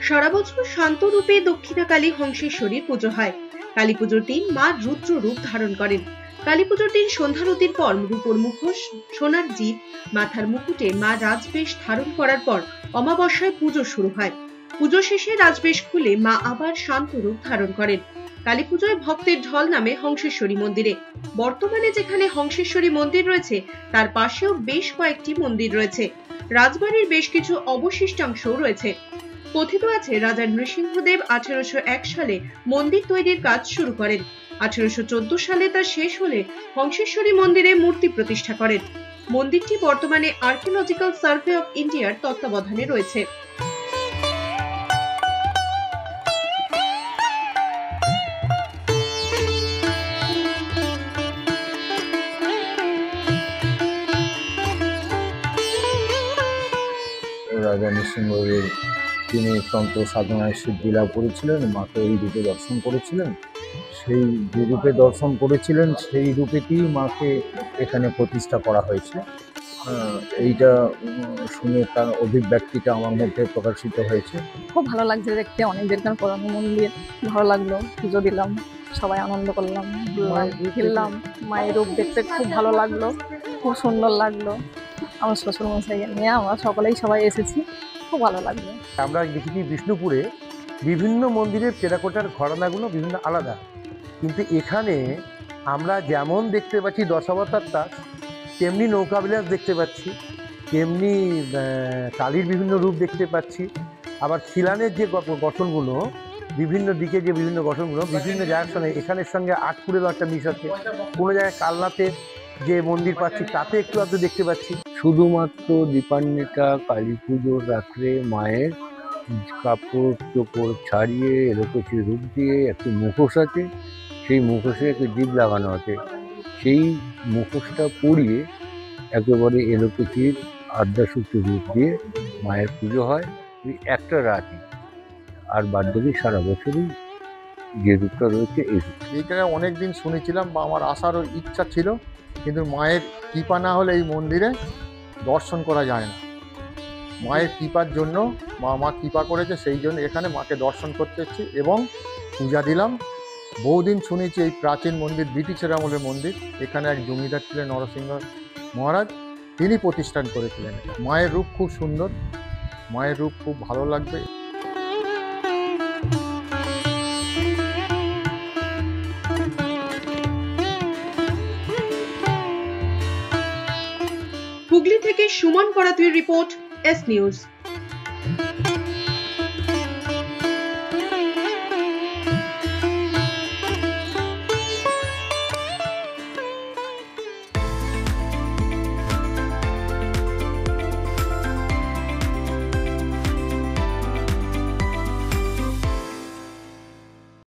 সারা বছর শান্ত রূপে দক্ষিণাকালী হংসেশ্বরীর পুজো হয়। কালী পুজোর দিন মা রুদ্র রূপ ধারণ করেন। কালী পুজোর দিন সন্ধ্যারতির পর রূপোর মুখোশ, সোনার জিভ, মাথার মুকুটে মা রাজবেশ ধারণ করার পর অমাবস্যায় পুজো শুরু হয়। পুজো শেষে রাজবেশ খুলে মা আবার শান্ত রূপ ধারণ করেন। কালী পুজোয় ভক্তের ঢল নামে হংসেশ্বরী মন্দিরে। বর্তমানে যেখানে হংসেশ্বরী মন্দির রয়েছে তার পাশেও বেশ কয়েকটি মন্দির রয়েছে। রাজবাড়ির বেশ কিছু অবশিষ্টাংশও রয়েছে। কথিত আছে রাজা নৃসিংহদেব 1801 সালে মন্দির তৈরির কাজ শুরু করেন। 1814 সালে তা শেষ হলে হংসেশ্বরী মন্দিরে মূর্তি প্রতিষ্ঠা করেন। মন্দিরটি বর্তমানে আর্কিওলজিক্যাল সার্ভে অফ ইন্ডিয়ার তত্ত্বাবধানে রয়েছে। রাজা নৃসিংহদেব তিনি তন্ত্র সাধনায় সিদ্ধি লাভ করেছিলেন, মাকে এই রূপে দর্শন করেছিলেন। সেই যে রূপে দর্শন করেছিলেন সেই রূপেতেই মাকে এখানে প্রতিষ্ঠা করা হয়েছে। এইটা শুনে তার অভিব্যক্তিটা আমার মধ্যে প্রকাশিত হয়েছে। খুব ভালো লাগছে দেখতে, অনেক দিনকার পুরানো মন্দির, ভালো লাগলো। পুজো দিলাম, সবাই আনন্দ করলাম, খেললাম। মায়ের রূপ দেখতে খুব ভালো লাগলো, খুব সুন্দর লাগলো। আমার শ্বশুর মশাই নিয়ে আমরা সবাই এসেছি, খুব ভালো লাগলো। আমরা দেখেছি বিষ্ণুপুরে বিভিন্ন মন্দিরের টেরাকোটার ঘরানাগুলো বিভিন্ন আলাদা, কিন্তু এখানে আমরা যেমন দেখতে পাচ্ছি দশাবতার তাস, তেমনি নৌকাবিলাস দেখতে পাচ্ছি, তেমনি কালীর বিভিন্ন রূপ দেখতে পাচ্ছি। আবার খিলানের যে গঠনগুলো, বিভিন্ন দিকে যে বিভিন্ন গঠনগুলো বিভিন্ন জায়গার সঙ্গে এখানের সঙ্গে আটপুরেরও একটা মিশ আছে। কোনো জায়গায় কালনাতে যে মন্দির পাচ্ছি তাতে একটু আধটু দেখতে পাচ্ছি। শুধুমাত্র দীপান্বিতা কালী পুজোর রাত্রে মায়ের কাপড় চোপড় ছাড়িয়ে এলোকেছি রূপ দিয়ে একটি মুখোশ আছে, সেই মুখোশে একটি জিভ লাগানো আছে। সেই মুখোশটা পরিয়ে একেবারে এলোকেচির আদ্যাশক্তি রূপ দিয়ে মায়ের পুজো হয় ওই একটা রাতই। আর বাদবাকি সারা বছরই যে রূপটা রয়েছে এই রূপ। এইখানে অনেকদিন শুনেছিলাম বা আমার আসারও ইচ্ছা ছিল, কিন্তু মায়ের কৃপা না হলে এই মন্দিরে দর্শন করা যায় না। মায়ের কৃপার জন্য মা কৃপা করেছে, সেই জন্য এখানে মাকে দর্শন করতে এসেছি এবং পূজা দিলাম। বহুদিন শুনেছি এই প্রাচীন মন্দির ব্রিটিশের আমলের মন্দির। এখানে এক জমিদার ছিলেন নরসিংহ মহারাজ, তিনি প্রতিষ্ঠান করেছিলেন। মায়ের রূপ খুব সুন্দর, মায়ের রূপ খুব ভালো লাগবে। হুগলি থেকে সুমন করাতুইর রিপোর্ট, এস নিউজ।